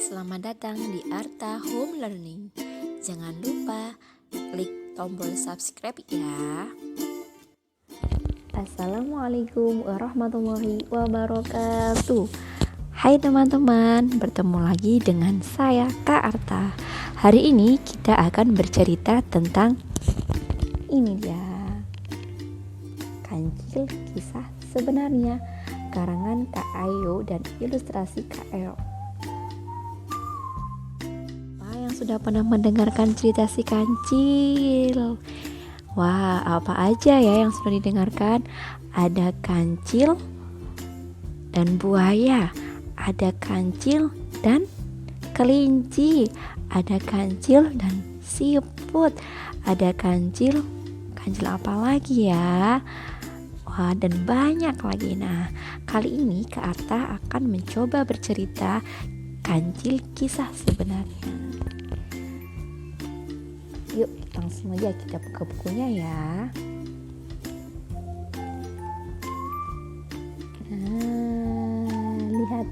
Selamat datang di Arta Home Learning. Jangan lupa klik tombol subscribe ya. Assalamualaikum warahmatullahi wabarakatuh. Hai teman-teman, bertemu lagi dengan saya Kak Arta. Hari ini kita akan bercerita tentang ini dia, Kancil Kisah Sebenarnya, karangan Kak Ayo dan ilustrasi Kak Ero. Sudah pernah mendengarkan cerita si kancil? Wah, apa aja ya yang sudah didengarkan? Ada kancil dan buaya, ada kancil dan kelinci, ada kancil dan siput, ada kancil apa lagi ya? Wah, dan banyak lagi. Nah, kali ini Kak Arta akan mencoba bercerita Kancil Kisah Sebenarnya. Yuk langsung aja kita buka bukunya ya. Lihat.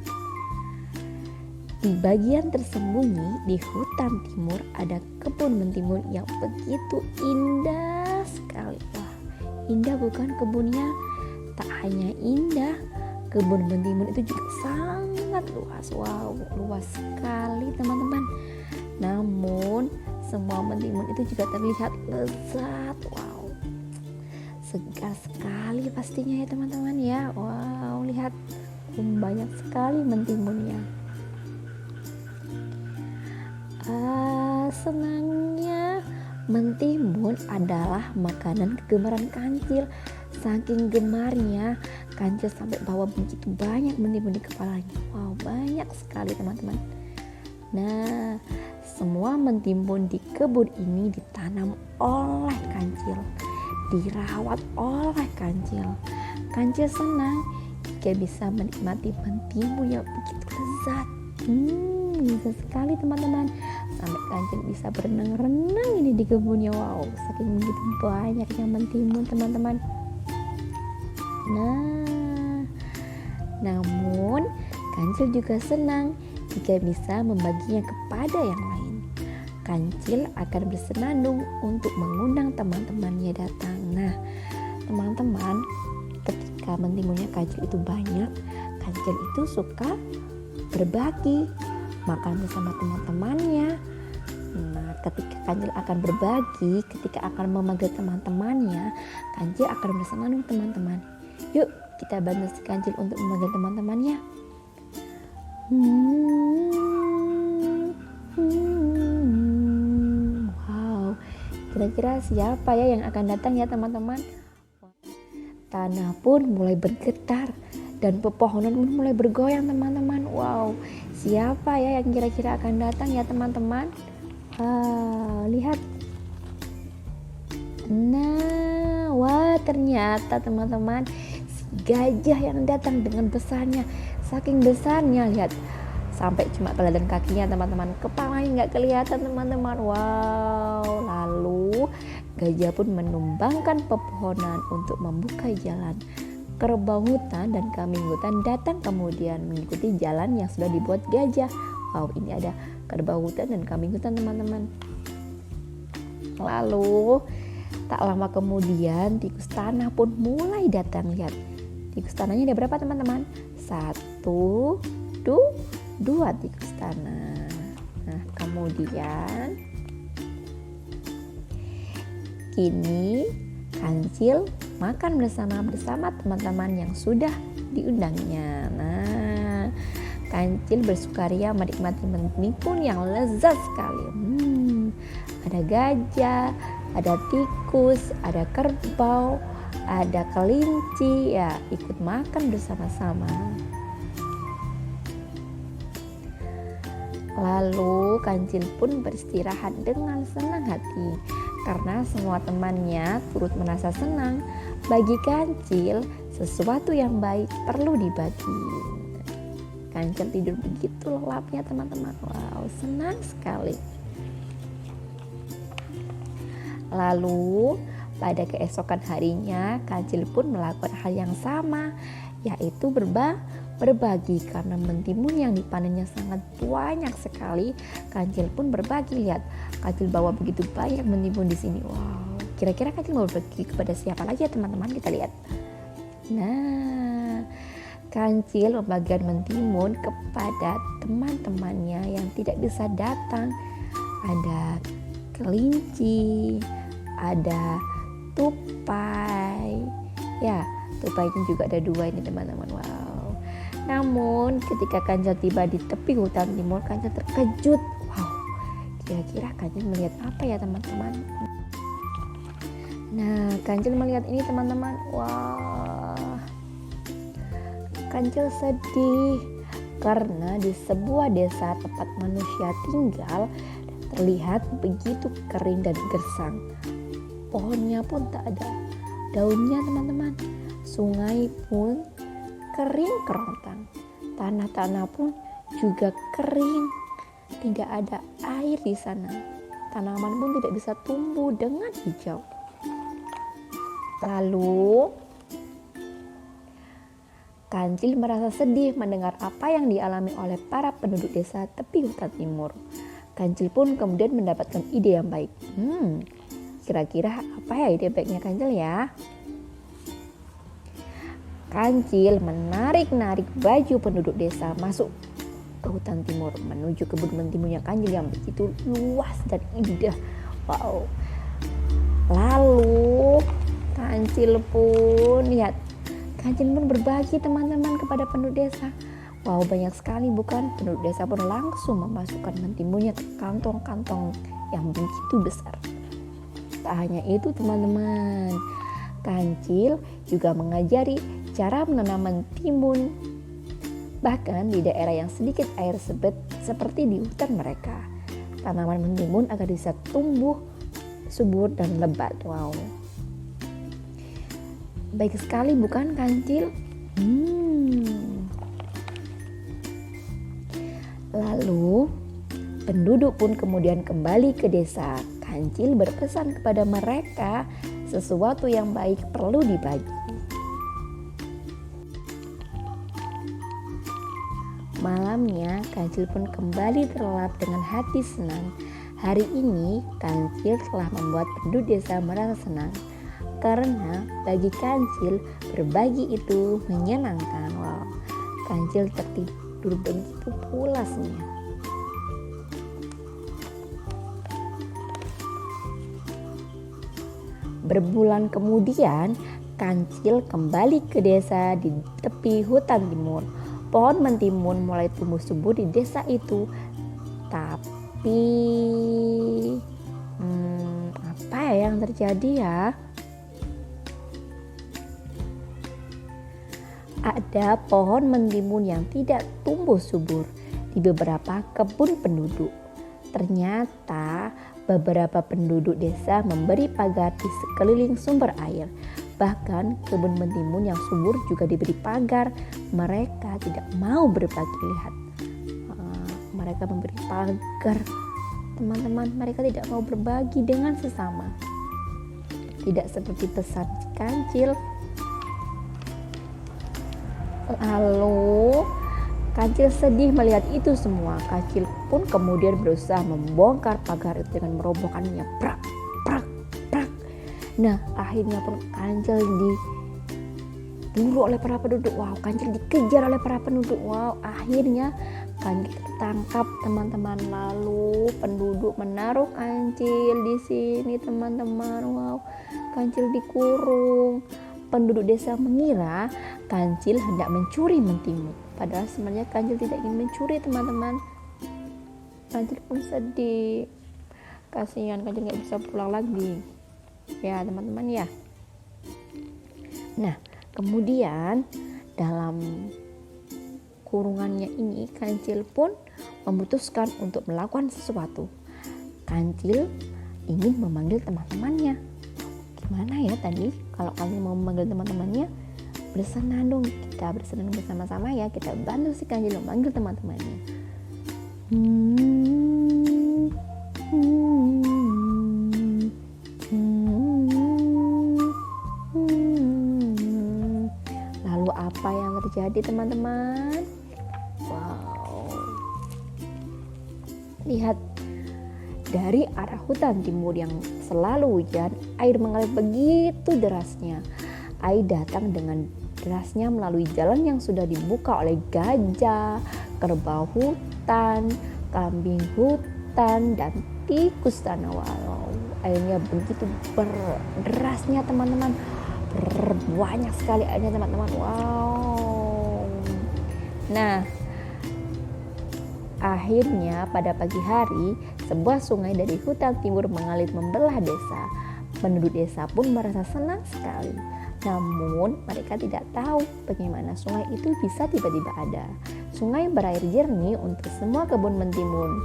Di bagian tersembunyi di hutan timur ada kebun mentimun yang begitu indah sekali. Wah, indah bukan kebunnya? Tak hanya indah, kebun mentimun itu juga sangat luas. Wow, luas sekali teman-teman. Namun semua mentimun itu juga terlihat lezat. Wow, segar sekali pastinya ya teman-teman ya. Wow, lihat banyak sekali mentimunnya. Senangnya mentimun adalah makanan kegemaran kancil. Saking gemarnya, kancil sampai bawa begitu banyak mentimun di kepalanya. Wow, banyak sekali teman-teman. Nah, semua mentimun di kebun ini ditanam oleh kancil, dirawat oleh kancil. Kancil senang jika bisa menikmati mentimun yang begitu lezat. Lezat sekali teman-teman. Sampai kancil bisa berenang-renang ini di kebunnya. Wow, saking begitu banyaknya mentimun teman-teman. Nah, namun kancil juga senang jika bisa membaginya kepada yang lain. Kancil akan bersenandung untuk mengundang teman-temannya datang. Nah, teman-teman, ketika mentimunnya kancil itu banyak, kancil itu suka berbagi, makan bersama teman-temannya. Nah, ketika kancil akan berbagi, ketika akan memanggil teman-temannya, kancil akan bersenandung teman-teman. Yuk, kita bantu si kancil untuk memanggil teman-temannya. Wow, kira-kira siapa ya yang akan datang ya teman-teman? Tanah pun mulai bergetar dan pepohonan pun mulai bergoyang teman-teman. Wow, siapa ya yang kira-kira akan datang ya teman-teman? Lihat. Nah, wah, ternyata teman-teman si gajah yang datang dengan besarnya. Saking besarnya, lihat, sampai cuma kelihatan kakinya teman-teman, kepalanya nggak kelihatan teman-teman. Wow, lalu gajah pun menumbangkan pepohonan untuk membuka jalan. Kerbau hutan dan kambing hutan datang kemudian mengikuti jalan yang sudah dibuat gajah. Wow, ini ada kerbau hutan dan kambing hutan teman-teman. Lalu tak lama kemudian tikus tanah pun mulai datang. Lihat, tikus tanahnya ada berapa teman-teman? 1, 2 tikus tanah. Nah, kemudian kini kancil makan bersama teman-teman yang sudah diundangnya. Nah, kancil bersukaria menikmati mentimun yang lezat sekali. Ada gajah, ada tikus, ada kerbau, ada kelinci, ya ikut makan bersama-sama. Lalu kancil pun beristirahat dengan senang hati karena semua temannya turut merasa senang. Bagi kancil, sesuatu yang baik perlu dibagi. Kancil tidur begitu lelapnya teman-teman. Wow, senang sekali. Lalu pada keesokan harinya, kancil pun melakukan hal yang sama, yaitu berbagi karena mentimun yang dipanennya sangat banyak sekali. Kancil pun berbagi. Lihat, Kancil bawa begitu banyak mentimun di sini. Wow, kira-kira Kancil mau berbagi kepada siapa lagi ya teman-teman? Kita lihat. Nah, Kancil membagikan mentimun kepada teman-temannya yang tidak bisa datang. Ada kelinci, ada tupai. Ya, tupainya juga ada 2 ini teman-teman. Wow. Namun ketika Kancil tiba di tepi hutan timur, Kancil terkejut. Wow, kira-kira Kancil melihat apa ya teman-teman? Nah, Kancil melihat ini teman-teman. Wah, Kancil sedih karena di sebuah desa tempat manusia tinggal terlihat begitu kering dan gersang. Pohonnya pun tak ada daunnya teman-teman. Sungai pun kering kerontang. Tanah-tanah pun juga kering. Tidak ada air di sana. Tanaman pun tidak bisa tumbuh dengan hijau. Lalu Kancil merasa sedih mendengar apa yang dialami oleh para penduduk desa tepi hutan timur. Kancil pun kemudian mendapatkan ide yang baik. Kira-kira apa ya ide baiknya Kancil ya? Kancil menarik-narik baju penduduk desa masuk ke hutan timur menuju kebun mentimunnya Kancil yang begitu luas dan indah. Wow. Lalu Kancil pun lihat, Kancil pun berbagi teman-teman kepada penduduk desa. Wow, banyak sekali bukan? Penduduk desa pun langsung memasukkan mentimunnya ke kantong-kantong yang begitu besar. Tak hanya itu teman-teman, Kancil juga mengajari cara menanam mentimun bahkan di daerah yang sedikit air seperti di hutan mereka. Tanaman mentimun agar bisa tumbuh subur dan lebat. Wow, baik sekali bukan Kancil? Lalu penduduk pun kemudian kembali ke desa. Kancil berpesan kepada mereka sesuatu yang baik perlu dibagi. Malamnya Kancil pun kembali terlelap dengan hati senang. Hari ini Kancil telah membuat penduduk desa merasa senang. Karena bagi Kancil berbagi itu menyenangkan. Wow, Kancil tertidur begitu pulasnya. Berbulan kemudian Kancil kembali ke desa di tepi hutan timur. Pohon mentimun mulai tumbuh subur di desa itu. Tapi apa ya yang terjadi ya? Ada pohon mentimun yang tidak tumbuh subur di beberapa kebun penduduk. Ternyata beberapa penduduk desa memberi pagar di sekeliling sumber air. Bahkan kebun mentimun yang subur juga diberi pagar. Mereka tidak mau berbagi. Lihat, mereka memberi pagar teman-teman. Mereka tidak mau berbagi dengan sesama. Tidak seperti pesan Kancil. Lalu Kancil sedih melihat itu semua. Kancil pun kemudian berusaha membongkar pagar itu dengan merobohkannya. Prak, prak, prak. Nah, akhirnya pun Kancil diburu oleh para penduduk. Wow, Kancil dikejar oleh para penduduk. Wow, akhirnya Kancil tertangkap teman-teman. Lalu penduduk menaruh Kancil di sini teman-teman. Wow, Kancil dikurung. Penduduk desa mengira Kancil hendak mencuri mentimun. Padahal sebenarnya Kancil tidak ingin mencuri teman-teman. Kancil pun sedih. Kasihan Kancil nggak bisa pulang lagi. Ya teman-teman ya. Nah kemudian dalam kurungannya ini Kancil pun memutuskan untuk melakukan sesuatu. Kancil ingin memanggil teman-temannya. Gimana ya tadi kalau Kancil mau memanggil teman-temannya? Bersenang dong, kita bersenang bersama-sama ya. Kita bantu si Kancil memanggil teman-temannya. Lalu apa yang terjadi terjadi teman-teman. Wow, lihat, dari arah hutan timur yang selalu hujan, air mengalir begitu derasnya. Air datang dengan derasnya melalui jalan yang sudah dibuka oleh gajah, kerbau hutan, kambing hutan, dan tikus tanah. Wow, airnya begitu berderasnya teman-teman, banyak sekali airnya teman-teman. Wow. Nah, akhirnya pada pagi hari sebuah sungai dari hutan timur mengalir membelah desa. Penduduk desa pun merasa senang sekali. Namun mereka tidak tahu bagaimana sungai itu bisa tiba-tiba ada. Sungai berair jernih untuk semua kebun mentimun.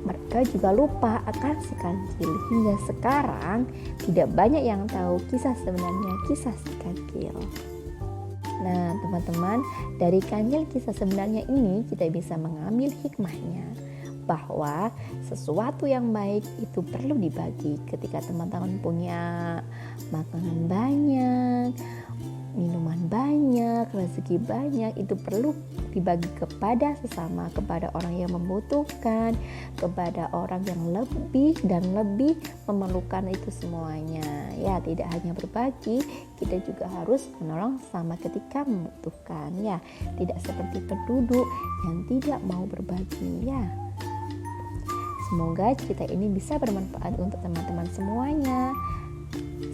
Mereka juga lupa akan si kancil. Hingga sekarang tidak banyak yang tahu kisah sebenarnya kisah si kancil. Nah teman-teman, dari kancil kisah sebenarnya ini kita bisa mengambil hikmahnya, bahwa sesuatu yang baik itu perlu dibagi. Ketika teman-teman punya makanan banyak, minuman banyak, rezeki banyak, itu perlu dibagi kepada sesama, kepada orang yang membutuhkan, kepada orang yang lebih dan lebih memerlukan itu semuanya. Ya, tidak hanya berbagi, kita juga harus menolong sama ketika membutuhkan. Ya, tidak seperti penduduk yang tidak mau berbagi. Ya, semoga cerita ini bisa bermanfaat untuk teman-teman semuanya.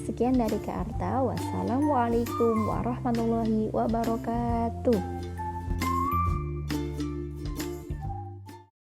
Sekian dari Kak Arta. Wassalamualaikum warahmatullahi wabarakatuh.